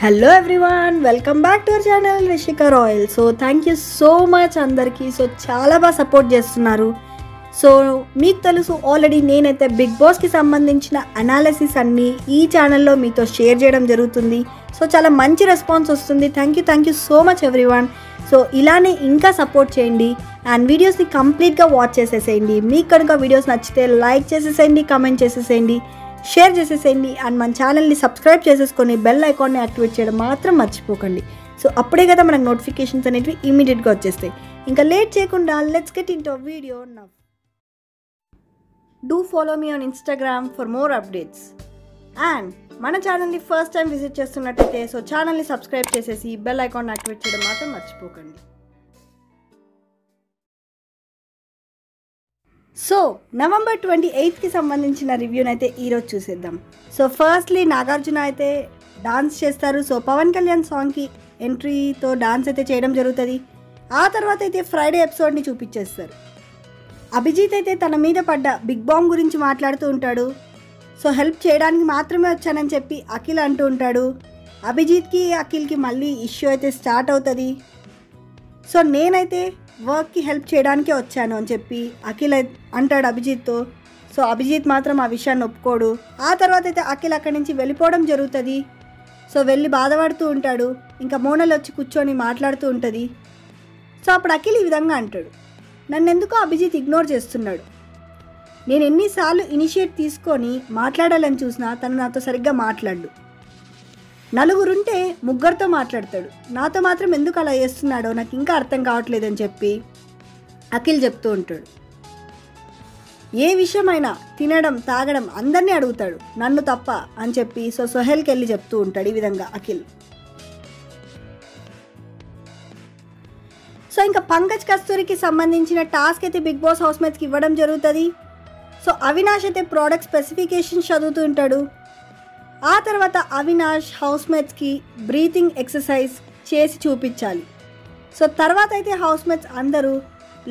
Hello everyone, welcome back to our channel Rishika royal. So thank you so much అందరికీ. So చాలా బాగా support చేస్తున్నారు. So మీకు తెలుసు ఆల్రెడీ నేనైతే బిగ్ బాస్కి సంబంధించిన అనాలిసిస్ అన్నీ ఈ ఛానల్లో మీతో షేర్ చేయడం జరుగుతుంది. సో చాలా మంచి రెస్పాన్స్ వస్తుంది. Thank you so much everyone. So ఇలానే ఇంకా సపోర్ట్ చేయండి అండ్ వీడియోస్ని కంప్లీట్గా వాచ్ చేసేసేయండి. మీకు కనుక వీడియోస్ నచ్చితే లైక్ చేసేసేయండి, కామెంట్ చేసేసేయండి, షేర్ చేసేసేయండి అండ్ మన ఛానల్ని సబ్స్క్రైబ్ చేసేసుకొని బెల్ ఐకాన్ని యాక్టివేట్ చేయడం మాత్రం మర్చిపోకండి. సో అప్పుడే కదా మనకు నోటిఫికేషన్స్ అనేవి ఇమీడియట్గా వచ్చేస్తాయి. ఇంకా లేట్ చేయకుండా let's get into video now. Do follow me on Instagram for more updates and మన ఛానల్ని ఫస్ట్ టైం విజిట్ చేస్తున్నట్టయితే సో ఛానల్ని సబ్స్క్రైబ్ చేసేసి బెల్ ఐకాన్ యాక్టివేట్ చేయడం మాత్రం మర్చిపోకండి. సో నవంబర్ 28కి సంబంధించిన రివ్యూని అయితే ఈరోజు చూసేద్దాం. సో ఫస్ట్లీ నాగార్జున అయితే డాన్స్ చేస్తారు. సో పవన్ కళ్యాణ్ సాంగ్కి ఎంట్రీతో డాన్స్ అయితే చేయడం జరుగుతుంది. ఆ తర్వాత అయితే ఫ్రైడే ఎపిసోడ్ని చూపించేస్తారు. అభిజిత్ అయితే తన మీద పడ్డ బిగ్ బాంబ్ గురించి మాట్లాడుతూ ఉంటాడు. సో హెల్ప్ చేయడానికి మాత్రమే వచ్చానని చెప్పి అఖిల్ అంటూ ఉంటాడు. అభిజిత్కి అఖిల్కి మళ్ళీ ఇష్యూ అయితే స్టార్ట్ అవుతుంది. సో నేనైతే వర్క్కి హెల్ప్ చేయడానికే వచ్చాను అని చెప్పి అఖిల్ అంటాడు అభిజిత్తో. సో అభిజిత్ మాత్రం ఆ విషయాన్ని ఒప్పుకోడు. ఆ తర్వాత అయితే అఖిల్ అక్కడి నుంచి వెళ్ళిపోవడం జరుగుతుంది. సో వెళ్ళి బాధపడుతూ ఉంటాడు. ఇంకా మోనల్ వచ్చి కూర్చొని మాట్లాడుతూ ఉంటుంది. సో అప్పుడు అఖిల్ ఈ విధంగా అంటాడు, నన్ను ఎందుకో అభిజిత్ ఇగ్నోర్ చేస్తున్నాడు. నేను ఎన్నిసార్లు ఇనిషియేట్ తీసుకొని మాట్లాడాలని చూసినా తను నాతో సరిగ్గా మాట్లాడు. నలుగురుంటే ముగ్గురితో మాట్లాడతాడు, నాతో మాత్రం ఎందుకు అలా చేస్తున్నాడో నాకు ఇంకా అర్థం కావట్లేదని చెప్పి అఖిల్ చెప్తూ ఉంటాడు. ఏ విషయమైనా తినడం తాగడం అందరినీ అడుగుతాడు, నన్ను తప్ప అని చెప్పి సో సోహెల్కి వెళ్ళి చెప్తూ ఉంటాడు ఈ విధంగా అఖిల్. సో ఇంకా పంకజ్ కస్తూరికి సంబంధించిన టాస్క్ అయితే బిగ్ బాస్ హౌస్మేట్స్కి ఇవ్వడం జరుగుతుంది. సో అవినాష్ అయితే ప్రోడక్ట్ స్పెసిఫికేషన్స్ చదువుతూ ఉంటాడు. ఆ తర్వాత అవినాష్ హౌస్మేట్స్కి బ్రీతింగ్ ఎక్సర్సైజ్ చేసి చూపించాలి. సో తర్వాత అయితే హౌస్మేట్స్ అందరూ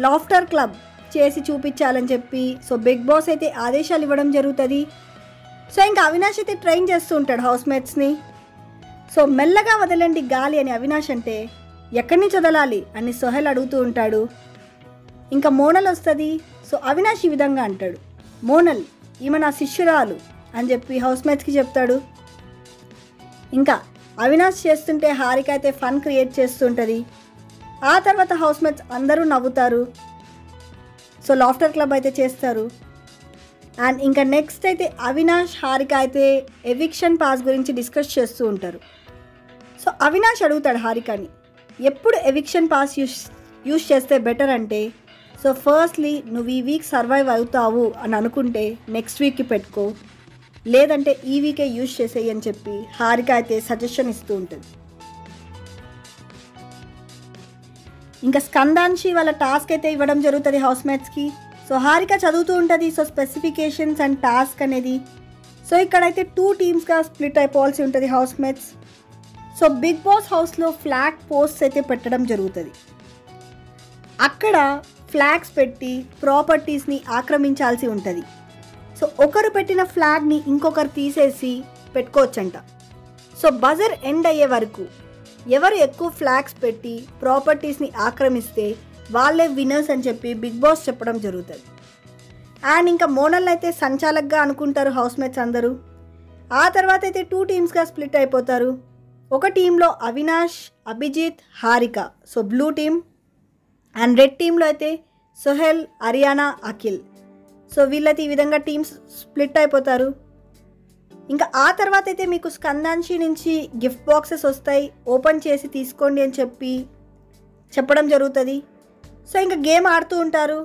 లాఫ్టర్ క్లబ్ చేసి చూపించాలని చెప్పి సో బిగ్ బాస్ అయితే ఆదేశాలు ఇవ్వడం జరుగుతుంది. సో ఇంకా అవినాష్ అయితే ట్రైన్ చేస్తూ ఉంటాడు హౌస్మేట్స్ని. సో మెల్లగా వదలండి గాలి అని అవినాష్ అంటే ఎక్కడి నుంచి వదలాలి అని సోహెల్ అడుగుతూ ఉంటాడు. ఇంకా మోనల్ వస్తుంది. సో అవినాష్ ఈ విధంగా అంటాడు, మోనల్ ఈమె నా శిష్యురాలు అని చెప్పి హౌస్మేట్స్కి చెప్తాడు. ఇంకా అవినాష్ చేస్తుంటే హారిక అయితే ఫన్ క్రియేట్ చేస్తుంటుంది. ఆ తర్వాత హౌస్మేట్స్ అందరూ నవ్వుతారు. సో లాఫ్టర్ క్లబ్ అయితే చేస్తారు. అండ్ ఇంకా నెక్స్ట్ అయితే అవినాష్ హారిక అయితే ఎవిక్షన్ పాస్ గురించి డిస్కస్ చేస్తూ ఉంటారు. సో అవినాష్ అడుగుతాడు హారికని, ఎప్పుడు ఎవిక్షన్ పాస్ యూస్ చేస్తే బెటర్ అంటే సో ఫస్ట్లీ నువ్వు ఈ వీక్ సర్వైవ్ అవుతావు అని అనుకుంటే నెక్స్ట్ వీక్కి పెట్టుకో, లేదంటే ఈ వీకే యూజ్ చేసేయి అని చెప్పి హారిక అయితే సజెషన్ ఇస్తూ ఉంటుంది. ఇంకా స్కందాన్షి వాళ్ళ టాస్క్ అయితే ఇవ్వడం జరుగుతుంది హౌస్మేట్స్కి. సో హారిక చదువుతూ ఉంటుంది. సో స్పెసిఫికేషన్స్ అండ్ టాస్క్ అనేది. సో ఇక్కడైతే 2 టీమ్స్గా స్ప్లిట్ అయిపోవాల్సి ఉంటుంది హౌస్మేట్స్. సో బిగ్ బాస్ హౌస్లో ఫ్లాగ్ పోస్ట్స్ అయితే పెట్టడం జరుగుతుంది. అక్కడ ఫ్లాగ్స్ పెట్టి ప్రాపర్టీస్ని ఆక్రమించాల్సి ఉంటుంది. సో ఒకరు పెట్టిన ఫ్లాగ్ని ఇంకొకరు తీసేసి పెట్టుకోవచ్చంట. సో బజర్ ఎండ్ అయ్యే వరకు ఎవరు ఎక్కువ ఫ్లాగ్స్ పెట్టి ప్రాపర్టీస్ని ఆక్రమిస్తే వాళ్ళే విన్నర్స్ అని చెప్పి బిగ్ బాస్ చెప్పడం జరుగుతుంది. అండ్ ఇంకా మోనల్ అయితే సంచాలక్గా అనుకుంటారు హౌస్మేట్స్ అందరూ. ఆ తర్వాత అయితే 2 టీమ్స్గా స్ప్లిట్ అయిపోతారు. ఒక టీంలో Avinash, Abhijeet, Harika so blue team. And red టీంలో అయితే సోహెల్, అరియానా, అఖిల్. సో వీళ్ళైతే ఈ విధంగా టీమ్స్ స్ప్లిట్ అయిపోతారు. ఇంకా ఆ తర్వాత అయితే మీకు స్కందాన్షి నుంచి గిఫ్ట్ బాక్సెస్ వస్తాయి, ఓపెన్ చేసి తీసుకోండి అని చెప్పి చెప్పడం జరుగుతుంది. సో ఇంకా గేమ్ ఆడుతూ ఉంటారు.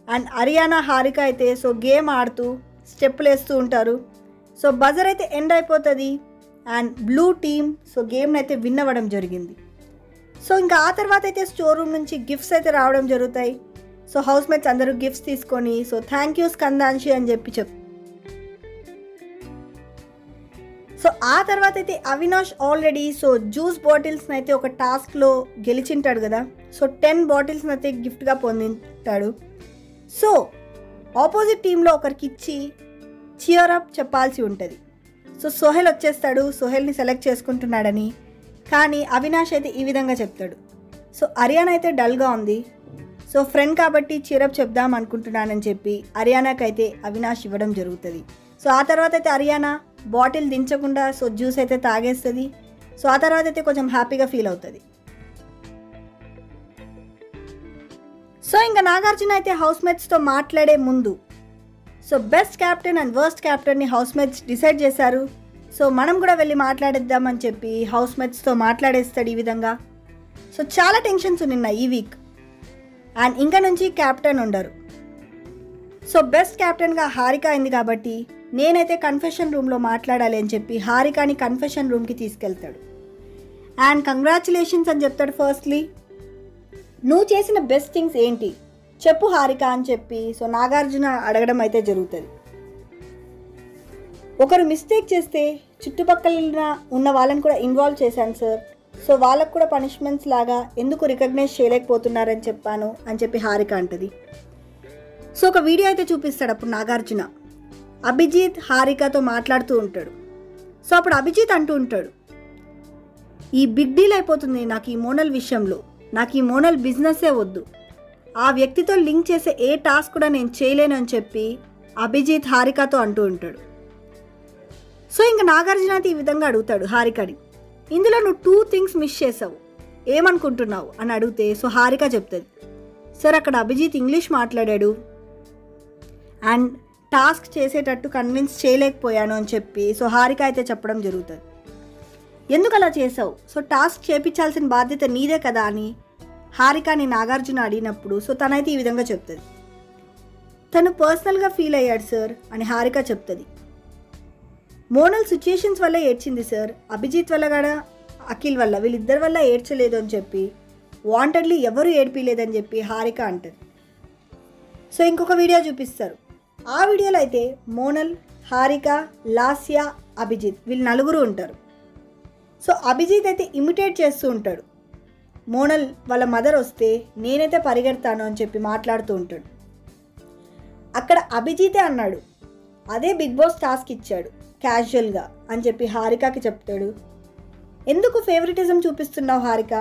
అండ్ అరియానా, హారిక అయితే సో గేమ్ ఆడుతూ స్టెప్పులు వేస్తూ ఉంటారు. సో బజర్ అయితే ఎండ్ అయిపోతుంది. అండ్ బ్లూ టీమ్ సో గేమ్ని అయితే విన్ అవ్వడం జరిగింది. సో ఇంకా ఆ తర్వాత అయితే స్టోర్ రూమ్ నుంచి గిఫ్ట్స్ అయితే రావడం జరుగుతాయి. సో హౌస్మేట్స్ అందరూ గిఫ్ట్స్ తీసుకొని సో థ్యాంక్ యూ స్కందాన్షి అని చెప్పి సో ఆ తర్వాత అయితే అవినాష్ ఆల్రెడీ సో జ్యూస్ బాటిల్స్ని అయితే ఒక టాస్క్లో గెలిచింటాడు కదా. సో 10 బాటిల్స్ని అయితే గిఫ్ట్గా పొందింటాడు. సో ఆపోజిట్ టీంలో ఒకరికి ఇచ్చి చియర్ అప్ చెప్పాల్సి ఉంటుంది. సో సోహెల్ వచ్చేస్తాడు, సోహెల్ని సెలెక్ట్ చేసుకుంటున్నాడని. కానీ అవినాష్ అయితే ఈ విధంగా చెప్తాడు. సో అరియానా అయితే డల్గా ఉంది. సో ఫ్రెండ్ కాబట్టి చీరప్ చెప్దాం అనుకుంటున్నానని చెప్పి అరియానాకి అయితే అవినాష్ ఇవ్వడం జరుగుతుంది. సో ఆ తర్వాత అయితే అరియానా బాటిల్ దించకుండా సో జ్యూస్ అయితే తాగేస్తుంది. సో ఆ తర్వాత అయితే కొంచెం హ్యాపీగా ఫీల్ అవుతుంది. సో ఇంకా నాగార్జున అయితే హౌస్మేట్స్తో మాట్లాడే ముందు so best captain and worst క్యాప్టెన్ని హౌస్మేట్స్ డిసైడ్ చేశారు. సో మనం కూడా వెళ్ళి మాట్లాడేద్దామని చెప్పి హౌస్మేట్స్తో మాట్లాడేస్తాడు ఈ విధంగా. సో చాలా టెన్షన్స్ ఉన్నాయి ఈ వీక్. అండ్ ఇంకా నుంచి క్యాప్టెన్ ఉండరు. సో బెస్ట్ క్యాప్టెన్గా హారిక అయింది కాబట్టి నేనైతే కన్ఫెషన్ రూమ్లో మాట్లాడాలి అని చెప్పి హారికాని కన్ఫెషన్ రూమ్కి తీసుకెళ్తాడు. అండ్ కంగ్రాచులేషన్స్ అని చెప్తాడు. ఫస్ట్లీ నువ్వు చేసిన బెస్ట్ థింగ్స్ ఏంటి చెప్పు హారిక అని చెప్పి సో నాగార్జున అడగడం అయితే జరుగుతుంది. ఒకరు మిస్టేక్ చేస్తే చుట్టుపక్కల ఉన్న వాళ్ళని కూడా ఇన్వాల్వ్ చేశాను సార్. సో వాళ్ళకు కూడా పనిష్మెంట్స్ లాగా ఎందుకు రికగ్నైజ్ చేయలేకపోతున్నారని చెప్పాను అని చెప్పి హారిక అంటది. సో ఒక వీడియో అయితే చూపిస్తాడు అప్పుడు నాగార్జున. అభిజిత్ హారికతో మాట్లాడుతూ ఉంటాడు. సో అప్పుడు అభిజిత్ అంటూ ఉంటాడు, ఈ బిగ్ డీల్ అయిపోతుంది నాకు ఈ మోనల్ విషయంలో, నాకు ఈ మోనల్ బిజినెస్సే వద్దు, ఆ వ్యక్తితో లింక్ చేసే ఏ టాస్క్ కూడా నేను చేయలేను అని చెప్పి అభిజిత్ హారికతో అంటూ ఉంటాడు. సో ఇంకా నాగార్జున అయితే ఈ విధంగా అడుగుతాడు హారికని, ఇందులో నువ్వు 2 థింగ్స్ మిస్ చేసావు, ఏమనుకుంటున్నావు అని అడిగితే సో హారిక చెప్తుంది, సార్ అక్కడ అభిజిత్ ఇంగ్లీష్ మాట్లాడాడు అండ్ టాస్క్ చేసేటట్టు కన్విన్స్ చేయలేకపోయాను అని చెప్పి సో హారిక అయితే చెప్పడం జరుగుతుంది. ఎందుకు అలా చేసావు, సో టాస్క్ చేపించాల్సిన బాధ్యత నీదే కదా అని హారికని నాగార్జున అడిగినప్పుడు సో తనైతే ఈ విధంగా చెప్తుంది, తను పర్సనల్గా ఫీల్ అయ్యాడు సార్ అని హారిక చెప్తుంది. మోనల్ సిచ్యుయేషన్స్ వల్ల ఏడ్చింది సార్, అభిజిత్ వల్ల కూడా అఖిల్ వల్ల, వీళ్ళిద్దరి వల్ల ఏడ్చలేదు అని చెప్పి వాంటెడ్లీ ఎవరు ఏడ్పిలేదని చెప్పి హారిక అంటుంది. సో ఇంకొక వీడియో చూపిస్తారు. ఆ వీడియోలో అయితే మోనల్, హారిక, లాస్య, అభిజిత్ వీళ్ళు 4 ఉంటారు. సో అభిజిత్ అయితే ఇమిటేట్ చేస్తూ ఉంటాడు. మోనల్ వాళ్ళ మదర్ వస్తే నేనైతే పరిగెడతాను అని చెప్పి మాట్లాడుతూ ఉంటాడు. అక్కడ అభిజితే అన్నాడు, అదే బిగ్ బాస్ టాస్క్ ఇచ్చాడు క్యాజువల్గా అని చెప్పి హారికకి చెప్తాడు. ఎందుకు ఫేవరెటిజం చూపిస్తున్నావు హారిక,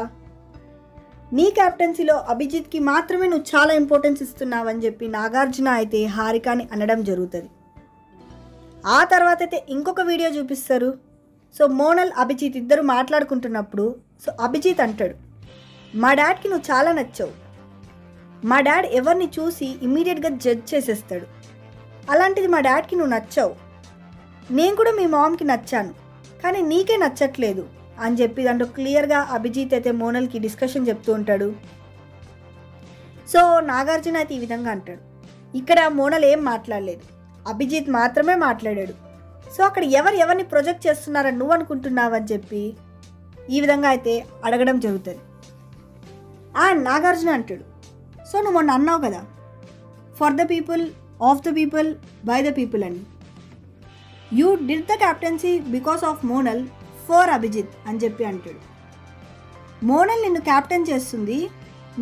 నీ క్యాప్టెన్సీలో అభిజిత్కి మాత్రమే నువ్వు చాలా ఇంపార్టెన్స్ ఇస్తున్నావు అని చెప్పి నాగార్జున అయితే హారికని అనడం జరుగుతుంది. ఆ తర్వాత అయితే ఇంకొక వీడియో చూపిస్తారు. సో మోనల్, అభిజిత్ ఇద్దరు మాట్లాడుకుంటున్నప్పుడు సో అభిజిత్ అంటాడు, మా డాడ్కి నువ్వు చాలా నచ్చావు, మా డాడ్ ఎవరిని చూసి ఇమ్మీడియట్గా జడ్జ్ చేసేస్తాడు, అలాంటిది మా డాడ్కి నువ్వు నచ్చావు, నేను కూడా మీ మామ్కి నచ్చాను కానీ నీకే నచ్చట్లేదు అని చెప్పి దాంట్లో క్లియర్గా అభిజిత్ అయితే మోనల్కి డిస్కషన్ చెప్తూ ఉంటాడు. సో నాగార్జున అయితే ఈ విధంగా అంటాడు, ఇక్కడ మోనల్ ఏం మాట్లాడలేదు, అభిజిత్ మాత్రమే మాట్లాడాడు, సో అక్కడ ఎవరిని ప్రొజెక్ట్ చేస్తున్నారని నువ్వు అనుకుంటున్నావు అని చెప్పి ఈ విధంగా అయితే అడగడం జరుగుతుంది. నాగార్జున అంటాడు, సో నువ్వు మొన్న అన్నావు కదా for the people, of the people, by the people అని, you did the captaincy because of Monal for Abhijeet అని చెప్పి అంటాడు. మోనల్ నిన్ను క్యాప్టెన్ చేస్తుంది,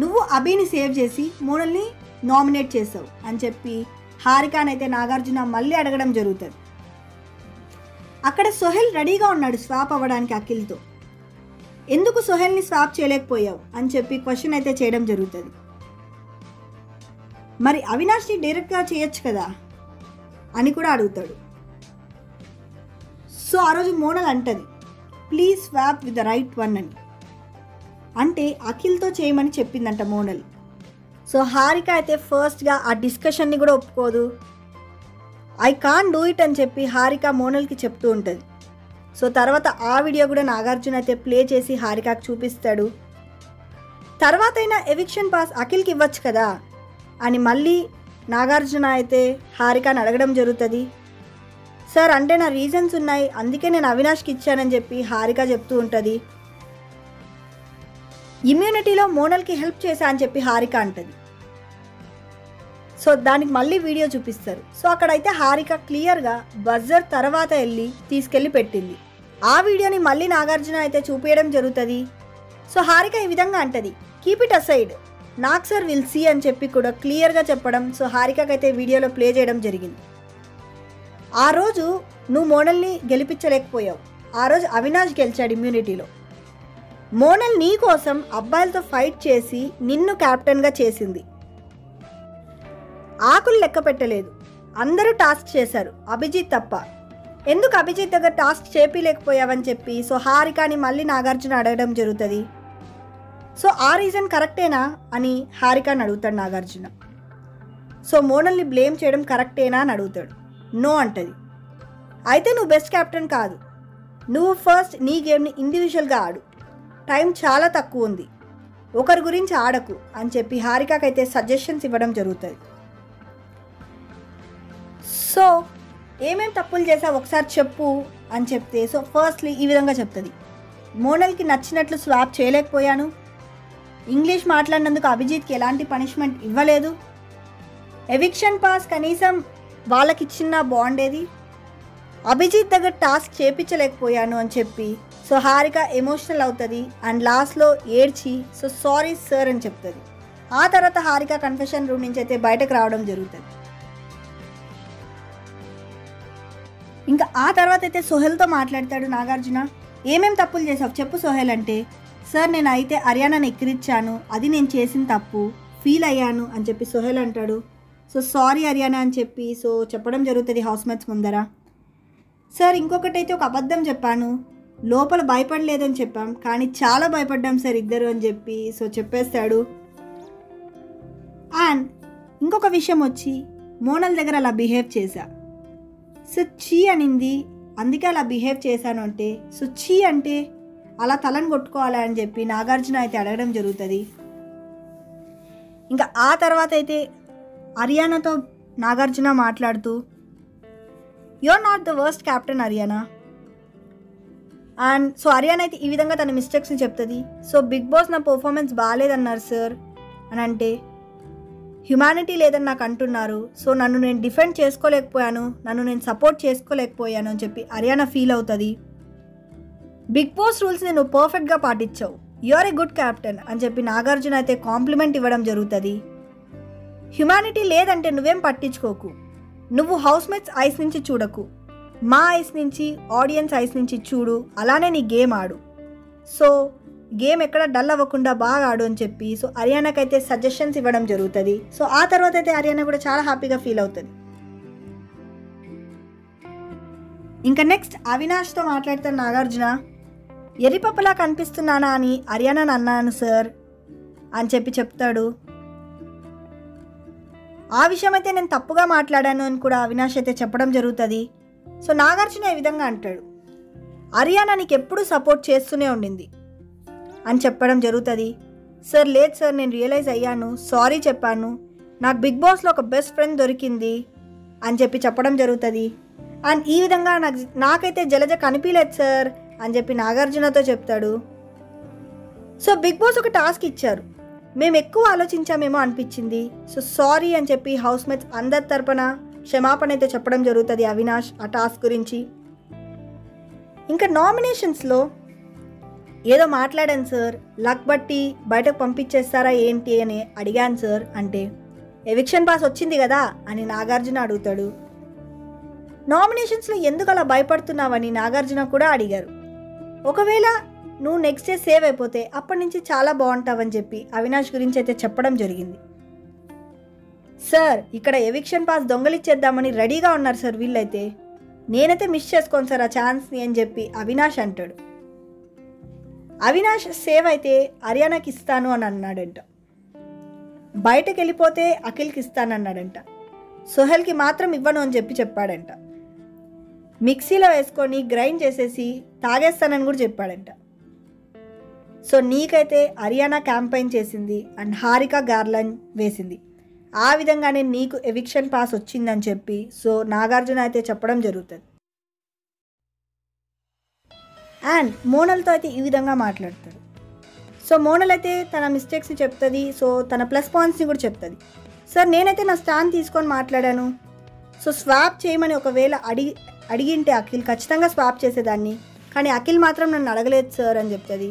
నువ్వు అభిని సేవ్ చేసి మోనల్ని నామినేట్ చేసావు అని చెప్పి హారికనైతే నాగార్జున మళ్ళీ అడగడం జరుగుతుంది. అక్కడ సోహెల్ రెడీగా ఉన్నాడు స్వాప్ అవ్వడానికి అఖిల్తో, ఎందుకు సోహెల్ని స్వాప్ చేయలేకపోయావు అని చెప్పి క్వశ్చన్ అయితే చేయడం జరుగుతుంది. మరి అవినాష్ని డైరెక్ట్గా చేయొచ్చు కదా అని కూడా అడుగుతాడు. సో ఆ రోజు మోనల్ అంటది, please swap with the right one అని, అంటే అఖిల్తో చేయమని చెప్పిందంట మోనల్. సో హారిక అయితే ఫస్ట్గా ఆ డిస్కషన్ని కూడా ఒప్పుకోదు, ఐ కాన్ డూ ఇట్ అని చెప్పి హారిక మోనల్కి చెప్తూ ఉంటుంది. సో తర్వాత ఆ వీడియో కూడా నాగార్జున అయితే ప్లే చేసి హారికకి చూపిస్తాడు. తర్వాత అయినా ఎవిక్షన్ పాస్ అఖిల్కి ఇవ్వచ్చు కదా అని మళ్ళీ నాగార్జున అయితే హారికని అడగడం జరుగుతుంది. సార్ అంటే నా రీజన్స్ ఉన్నాయి, అందుకే నేను అవినాష్కి ఇచ్చానని చెప్పి హారిక చెప్తూ ఉంటుంది. ఇమ్యూనిటీలో మోనల్కి హెల్ప్ చేశా అని చెప్పి హారిక అంటుంది. సో దానికి మళ్ళీ వీడియో చూపిస్తారు. సో అక్కడైతే హారిక క్లియర్గా బజర్ తర్వాత తీసుకెళ్ళి పెట్టింది. ఆ వీడియోని మళ్ళీ నాగార్జున అయితే చూపించడం జరుగుతుంది. సో హారిక ఈ విధంగా అంటది, కీప్ ఇట్ అసైడ్, నాకు సార్ విల్ సీ అని చెప్పి కూడా క్లియర్గా చెప్పడం సో హారికకైతే వీడియోలో ప్లే చేయడం జరిగింది. ఆ రోజు నువ్వు మోనల్ని గెలిపించలేకపోయావు, ఆ రోజు అవినాష్ గెలిచాడు ఇమ్యూనిటీలో, మోనల్ నీ కోసం అబ్బాయిలతో ఫైట్ చేసి నిన్ను క్యాప్టెన్గా చేసింది. ఆకులు లెక్క పెట్టలేదు, అందరూ టాస్క్ చేశారు అభిజిత్ తప్ప. ఎందుకు అభిజిత్ దగ్గర టాస్క్ చేపిలేకపోయావని చెప్పి సో హారికని మళ్ళీ నాగార్జున అడగడం జరుగుతుంది. సో ఆ రీజన్ కరెక్టేనా అని హారికని అడుగుతాడు నాగార్జున. సో మోనల్ని బ్లేమ్ చేయడం కరెక్టేనా అని అడుగుతాడు. నో అంటది. అయితే నువ్వు బెస్ట్ క్యాప్టెన్ కాదు, నువ్వు ఫస్ట్ నీ గేమ్ని ఇండివిజువల్గా ఆడు, టైం చాలా తక్కువ ఉంది, ఒకరి గురించి ఆడకు అని చెప్పి హారికకైతే సజెషన్స్ ఇవ్వడం జరుగుతుంది. సో ఏమేం తప్పులు చేసావు ఒకసారి చెప్పు అని చెప్తే సో ఫస్ట్లీ ఈ విధంగా చెప్తుంది. మోనల్కి నచ్చినట్లు స్వాప్ చేయలేకపోయాను, ఇంగ్లీష్ మాట్లాడినందుకు అభిజిత్కి ఎలాంటి పనిష్మెంట్ ఇవ్వలేదు, ఎవిక్షన్ పాస్ కనీసం వాళ్ళకి ఇచ్చిన బాగుండేది, అభిజిత్ దగ్గర టాస్క్ చేపించలేకపోయాను అని చెప్పి సో హారిక ఎమోషనల్ అవుతుంది అండ్ లాస్ట్లో ఏడ్చి సో సారీ సార్ అని చెప్తుంది. ఆ తర్వాత హారిక కన్ఫెషన్ రూమ్ నుంచి అయితే బయటకు రావడం జరుగుతుంది. ఇంకా ఆ తర్వాత అయితే సోహెల్తో మాట్లాడతాడు నాగార్జున. ఏమేం తప్పులు చేసావు చెప్పు సోహెల్ అంటే, సార్ నేను అయితే అరియానాని ఎక్కిరిచ్చాను, అది నేను చేసిన తప్పు, ఫీల్ అయ్యాను అని చెప్పి సోహెల్ అంటాడు. సో సారీ అరియానా అని చెప్పి సో చెప్పడం జరుగుతుంది హౌస్మేట్స్ ముందర. సార్ ఇంకొకటైతే ఒక అబద్ధం చెప్పాను, లోపల భయపడలేదని చెప్పాం కానీ చాలా భయపడ్డాం సార్ ఇద్దరు అని చెప్పి సో చెప్పేస్తాడు. అండ్ ఇంకొక విషయం వచ్చి మోనల్ దగ్గర అలా బిహేవ్ చేశా, సో చీ అనింది అందుకే అలా బిహేవ్ చేశాను అంటే సో చీ అంటే అలా తలని కొట్టుకోవాలి అని చెప్పి నాగార్జున అయితే అడగడం జరుగుతుంది. ఇంకా ఆ తర్వాత అయితే అరియానాతో నాగార్జున మాట్లాడుతూ you're not the worst captain Ariyana and so Ariyana అయితే ఈ విధంగా తన మిస్టేక్స్ని చెప్తుంది. సో బిగ్ బాస్ నా పర్ఫార్మెన్స్ బాగాలేదన్నారు సార్ అని అంటే, హ్యుమానిటీ లేదని నాకు అంటున్నారు, సో నన్ను నేను డిఫెండ్ చేసుకోలేకపోయాను, నన్ను నేను సపోర్ట్ చేసుకోలేకపోయాను అని చెప్పి అరియానా ఫీల్ అవుతుంది. బిగ్ బాస్ రూల్స్ని నువ్వు పర్ఫెక్ట్గా పాటించావు, you are a good captain అని చెప్పి నాగార్జున అయితే కాంప్లిమెంట్ ఇవ్వడం జరుగుతుంది. హ్యుమానిటీ లేదంటే నువ్వేం పట్టించుకోకు, నువ్వు హౌస్మేట్స్ ఐస్ నుంచి చూడకు, మా ఐస్ నుంచి ఆడియన్స్ ఐస్ నుంచి చూడు, అలానే నీ గేమ్ ఆడు, సో గేమ్ ఎక్కడ డల్ అవ్వకుండా బాగా ఆడు అని చెప్పి సో అరియానాకైతే సజెషన్స్ ఇవ్వడం జరుగుతుంది. సో ఆ తర్వాత అయితే అరియానా కూడా చాలా హ్యాపీగా ఫీల్ అవుతుంది. ఇంకా నెక్స్ట్ అవినాష్తో మాట్లాడతాడు నాగార్జున. ఎరిపప్పలా కనిపిస్తున్నానా అని అరియానాని అన్నాను సార్ అని చెప్పి చెప్తాడు. ఆ విషయం అయితే నేను తప్పుగా మాట్లాడాను అని కూడా అవినాష్ అయితే చెప్పడం జరుగుతుంది. సో నాగార్జున ఈ విధంగా అంటాడు, అరియానా నీకు ఎప్పుడూ సపోర్ట్ చేస్తూనే ఉండింది అని చెప్పడం జరుగుతుంది. సార్ లేదు సార్ నేను రియలైజ్ అయ్యాను, సారీ చెప్పాను, నాకు బిగ్ బాస్లో ఒక బెస్ట్ ఫ్రెండ్ దొరికింది అని చెప్పి చెప్పడం జరుగుతుంది. అండ్ ఈ విధంగా నాకైతే జలజ కనిపించలేదు సార్ అని చెప్పి నాగార్జునతో చెప్తాడు. సో బిగ్ బాస్ ఒక టాస్క్ ఇచ్చారు, మేము ఎక్కువ ఆలోచించామేమో అనిపించింది, సో సారీ అని చెప్పి హౌస్మేట్స్ అందరి తరపున క్షమాపణ అయితే చెప్పడం జరుగుతుంది అవినాష్ ఆ టాస్క్ గురించి. ఇంకా నామినేషన్స్లో ఏదో మాట్లాడాను సార్, లక్ బట్టి బయటకు పంపించేస్తారా ఏంటి అని అడిగాను సార్ అంటే, ఎవిక్షన్ పాస్ వచ్చింది కదా అని నాగార్జున అడుగుతాడు. నామినేషన్స్లో ఎందుకు అలా భయపడుతున్నావని నాగార్జున కూడా అడిగారు. ఒకవేళ నువ్వు నెక్స్ట్ డే సేవ్ అయిపోతే అప్పటి నుంచి చాలా బాగుంటావని చెప్పి అవినాష్ గురించి అయితే చెప్పడం జరిగింది. సార్ ఇక్కడ ఎవిక్షన్ పాస్ దొంగలిచ్చేద్దామని రెడీగా ఉన్నారు సార్ వీళ్ళైతే, నేనైతే మిస్ చేసుకోను సార్ ఆ ఛాన్స్ని అని చెప్పి అవినాష్ అంటాడు. అవినాష్ సేవ్ అయితే అరియానాకి ఇస్తాను అని అన్నాడంట, బయటకు వెళ్ళిపోతే అఖిల్కి ఇస్తానన్నాడంట, సోహెల్కి మాత్రం ఇవ్వను అని చెప్పి చెప్పాడంట, మిక్సీలో వేసుకొని గ్రైండ్ చేసేసి తాగేస్తానని కూడా చెప్పాడంట. సో నీకైతే అరియానా క్యాంపెయిన్ చేసింది అండ్ హారిక గార్లైన్ వేసింది, ఆ విధంగానే నీకు ఎవిక్షన్ పాస్ వచ్చిందని చెప్పి సో నాగార్జున అయితే చెప్పడం జరుగుతుంది. అండ్ మోనల్తో అయితే ఈ విధంగా మాట్లాడతాడు. సో మోనల్ అయితే తన మిస్టేక్స్ని చెప్తుంది, సో తన ప్లస్ పాయింట్స్ని కూడా చెప్తుంది. సార్ నేనైతే నా స్టాండ్ తీసుకొని మాట్లాడాను, సో స్వాప్ చేయమని ఒకవేళ అడిగింటే అఖిల్ ఖచ్చితంగా స్వాప్ చేసేదాన్ని, కానీ అఖిల్ మాత్రం నన్ను అడగలేదు సార్ అని చెప్తుంది.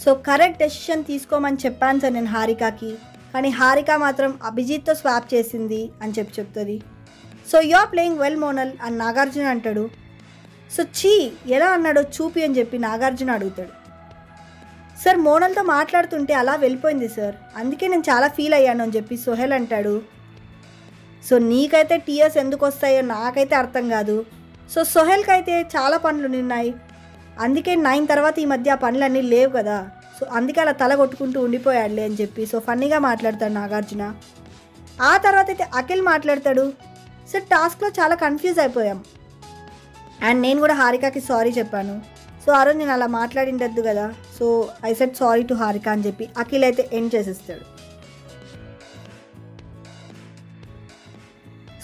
సో కరెక్ట్ డెసిషన్ తీసుకోమని చెప్పాను సార్ నేను హారికకి, కానీ హారిక మాత్రం అభిజిత్తో స్వాప్ చేసింది అని చెప్పి చెప్తుంది. So you are playing well Monal అని నాగార్జున అంటాడు. సో చీ ఎలా అన్నాడో చూపి అని చెప్పి నాగార్జున అడుగుతాడు. సార్ మోనల్తో మాట్లాడుతుంటే అలా వెళ్ళిపోయింది సార్, అందుకే నేను చాలా ఫీల్ అయ్యాను అని చెప్పి సోహెల్ అంటాడు. సో నీకైతే టీయర్స్ ఎందుకు వస్తాయో నాకైతే అర్థం కాదు. సో సోహెల్కి అయితే చాలా పనులు ఉన్నాయి, అందుకే 9 తర్వాత ఈ మధ్య ఆ పనులన్నీ లేవు కదా, సో అందుకే అలా తల కొట్టుకుంటూ ఉండిపోయాడులే అని చెప్పి సో ఫన్నీగా మాట్లాడతాడు నాగార్జున. ఆ తర్వాత అయితే అఖిల్ మాట్లాడతాడు, సార్ టాస్క్లో చాలా కన్ఫ్యూజ్ అయిపోయాం అండ్ నేను కూడా హారికకి సారీ చెప్పాను. సో ఆ రోజు నేను అలా మాట్లాడిండద్దు కదా, so I said sorry to Harika అని చెప్పి అఖిల్ అయితే ఎండ్ చేసేస్తాడు.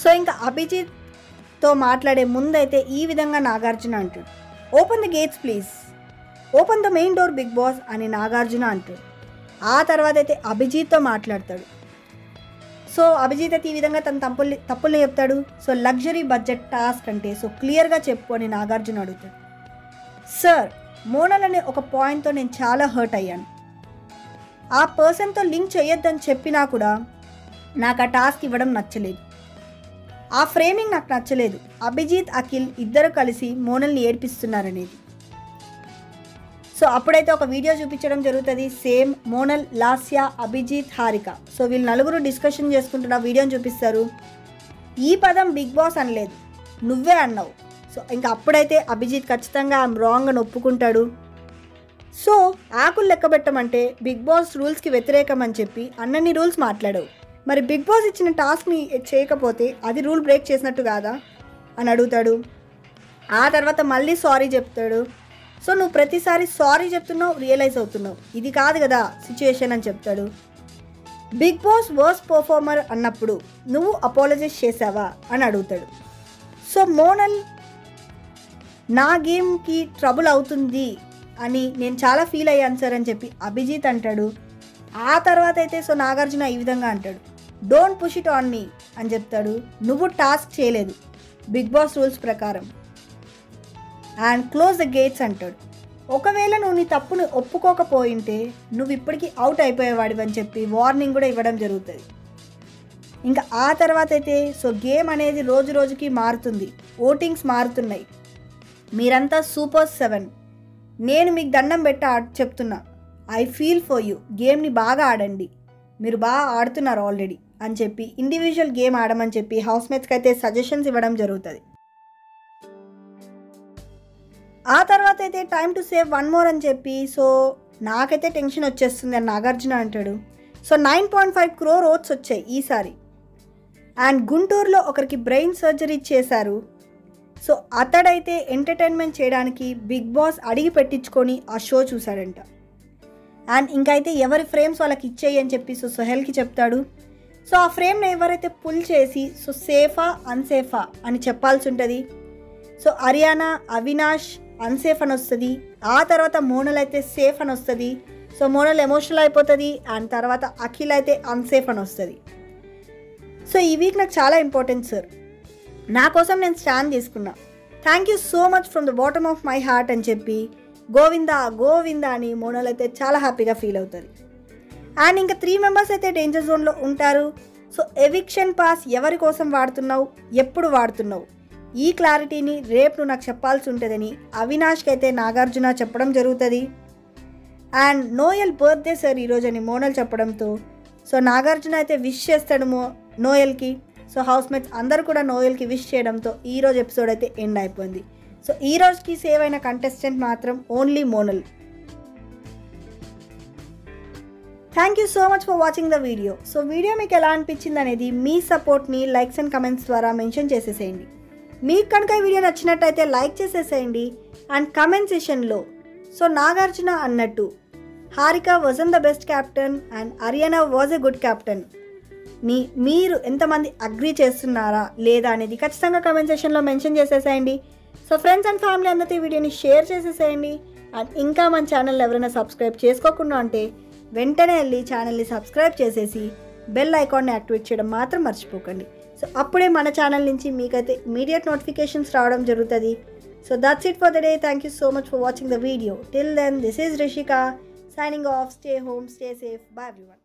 సో ఇంకా అభిజిత్తో మాట్లాడే ముందైతే ఈ విధంగా నాగార్జున అంటాడు, open the gates please, open the main door Bigg Boss అని నాగార్జున అంటాడు. ఆ తర్వాత అయితే అభిజిత్తో మాట్లాడతాడు. సో అభిజిత్ అయితే ఈ విధంగా తన తప్పుల్ని చెప్తాడు. సో లగ్జరీ బడ్జెట్ టాస్క్ అంటే సో క్లియర్గా చెప్పు అని నాగార్జున అడుగుతాడు. సార్ మోనల్ అనే ఒక పాయింట్తో నేను చాలా హర్ట్ అయ్యాను, ఆ పర్సన్తో లింక్ చేయొద్దని చెప్పినా కూడా నాకు ఆ టాస్క్ ఇవ్వడం నచ్చలేదు, ఆ ఫ్రేమింగ్ నాకు నచ్చలేదు, అభిజిత్ అఖిల్ ఇద్దరు కలిసి మోనల్ని ఏడ్పిస్తున్నారనేది. సో అప్పుడైతే ఒక వీడియో చూపించడం జరుగుతుంది, సేమ్ మోనల్, లాస్య, అభిజిత్, హారిక, సో వీళ్ళు నలుగురు డిస్కషన్ చేసుకుంటున్న వీడియోని చూపిస్తారు. ఈ పదం బిగ్ బాస్ అనలేదు, నువ్వే అన్నావు. సో ఇంకా అప్పుడైతే అభిజిత్ ఖచ్చితంగా రాంగ్ అని ఒప్పుకుంటాడు. సో ఆకులు లెక్క పెట్టమంటే బిగ్ బాస్ రూల్స్కి వ్యతిరేకం అని చెప్పి అన్నన్ని రూల్స్ మాట్లాడావు, మరి బిగ్ బాస్ ఇచ్చిన టాస్క్ని చేయకపోతే అది రూల్ బ్రేక్ చేసినట్టు కాదా అని అడుగుతాడు. ఆ తర్వాత మళ్ళీ సారీ చెప్తాడు. సో నువ్వు ప్రతిసారి సారీ చెప్తున్నావు, రియలైజ్ అవుతున్నావు, ఇది కాదు కదా సిచ్యుయేషన్ అని చెప్తాడు. బిగ్ బాస్ వర్స్ట్ పర్ఫార్మర్ అన్నప్పుడు నువ్వు అపాలజైజ్ చేసావా అని అడుగుతాడు. సో మోనల్ నా గేమ్కి ట్రబుల్ అవుతుంది అని నేను చాలా ఫీల్ అయ్యాను సార్ అని చెప్పి అభిజిత్ అంటాడు. ఆ తర్వాత అయితే సో నాగార్జున ఈ విధంగా అంటాడు, don't push it on me అని చెప్తాడు. నువ్వు టాస్క్ చేయలేదు బిగ్ బాస్ రూల్స్ ప్రకారం అండ్ క్లోజ్ ద గేట్స్ అంటాడు. ఒకవేళ నువ్వు నీ తప్పును ఒప్పుకోకపోయింటే నువ్వు ఇప్పటికీ అవుట్ అయిపోయేవాడివి అని చెప్పి వార్నింగ్ కూడా ఇవ్వడం జరుగుతుంది. ఇంకా ఆ తర్వాత అయితే సో గేమ్ అనేది రోజు రోజుకి మారుతుంది, ఓటింగ్స్ మారుతున్నాయి, మీరంతా సూపర్ 7, నేను మీకు దండం పెట్టి చెప్తున్నా, ఐ ఫీల్ ఫర్ యూ, గేమ్ని బాగా ఆడండి, మీరు బాగా ఆడుతున్నారు ఆల్రెడీ అని చెప్పి ఇండివిజువల్ గేమ్ ఆడమని చెప్పి హౌస్మేట్స్కి అయితే సజెషన్స్ ఇవ్వడం జరుగుతుంది. ఆ తర్వాత అయితే టైమ్ టు సేవ్ 1 more అని చెప్పి సో నాకైతే టెన్షన్ వచ్చేస్తుంది అని నాగార్జున అంటాడు. సో 9.5 crore ఓట్స్ వచ్చాయి ఈసారి అండ్ గుంటూరులో ఒకరికి బ్రెయిన్ సర్జరీ చేశారు. సో అతడైతే ఎంటర్టైన్మెంట్ చేయడానికి బిగ్ బాస్ అడిగి పెట్టించుకొని ఆ షో చూశాడంట. అండ్ ఇంకైతే ఎవరి ఫ్రేమ్స్ వాళ్ళకి ఇచ్చేయి అని చెప్పి సో సోహెల్కి చెప్తాడు. సో ఆ ఫ్రేమ్ని ఎవరైతే పుల్ చేసి సో సేఫా అన్సేఫా అని చెప్పాల్సి ఉంటుంది. సో అరియానా, అవినాష్ అన్సేఫ్ అని వస్తుంది, ఆ తర్వాత మోనల్ అయితే సేఫ్ అని వస్తుంది. సో మోనల్ ఎమోషనల్ అయిపోతుంది అండ్ తర్వాత అఖిల్ అయితే అన్సేఫ్ అని వస్తుంది. సో ఈ వీక్ నాకు చాలా ఇంపార్టెంట్ సార్, నా కోసం నేను స్టాండ్ తీసుకున్నా, thank you so much from the bottom of my heart అని చెప్పి గోవిందా గోవిందా అని మోనల్ అయితే చాలా హ్యాపీగా ఫీల్ అవుతుంది. అండ్ ఇంకా 3 members అయితే డేంజర్ జోన్లో ఉంటారు. సో ఎవిక్షన్ పాస్ ఎవరి కోసం వాడుతున్నావు, ఎప్పుడు వాడుతున్నావు, ఈ క్లారిటీని రేపు నువ్వు నాకు చెప్పాల్సి ఉంటుందని అవినాష్కి అయితే నాగార్జున చెప్పడం జరుగుతుంది. అండ్ నోయల్ బర్త్డే సార్ ఈరోజు అని మోనల్ చెప్పడంతో సో నాగార్జున అయితే విష్ చేస్తాడు నోయల్కి. సో హౌస్మేట్స్ అందరూ కూడా నోయల్కి విష్ చేయడంతో ఈరోజు ఎపిసోడ్ అయితే ఎండ్ అయిపోయింది. సో ఈ రోజుకి సేవ్ అయిన కంటెస్టెంట్ మాత్రం only Monal. Thank you so much for watching the video. So video మీకు ఎలా అనిపించింది అనేది మీ సపోర్ట్ని లైక్స్ అండ్ కమెంట్స్ ద్వారా మెన్షన్ చేసేసేయండి. మీకు కనుక ఈ వీడియో నచ్చినట్టయితే లైక్ చేసేసేయండి. అండ్ కమెంట్ సెషన్లో సో నాగార్జున అన్నట్టు Harika wasn't the best captain and Ariyana was a good captain ని మీరు ఎంతమంది అగ్రీ చేస్తున్నారా లేదా అనేది ఖచ్చితంగా కమెంట్ సెషన్లో మెన్షన్ చేసేసేయండి. సో ఫ్రెండ్స్ అండ్ ఫ్యామిలీ అందరితో ఈ వీడియోని షేర్ చేసేసేయండి. అండ్ ఇంకా మన ఛానల్ ఎవరైనా సబ్స్క్రైబ్ చేసుకోకుండా ఉంటే వెంటనే వెళ్ళి ఛానల్ని సబ్స్క్రైబ్ చేసేసి బెల్ ఐకాన్ని యాక్టివేట్ చేయడం మాత్రం మర్చిపోకండి. సో అప్పుడే మన ఛానల్ నుంచి మీకైతే ఇమీడియట్ నోటిఫికేషన్స్ రావడం జరుగుతుంది. So that's it for the day. Thank you so much for watching the video. Till then this is Rishika signing off. Stay home, stay safe. Bye everyone.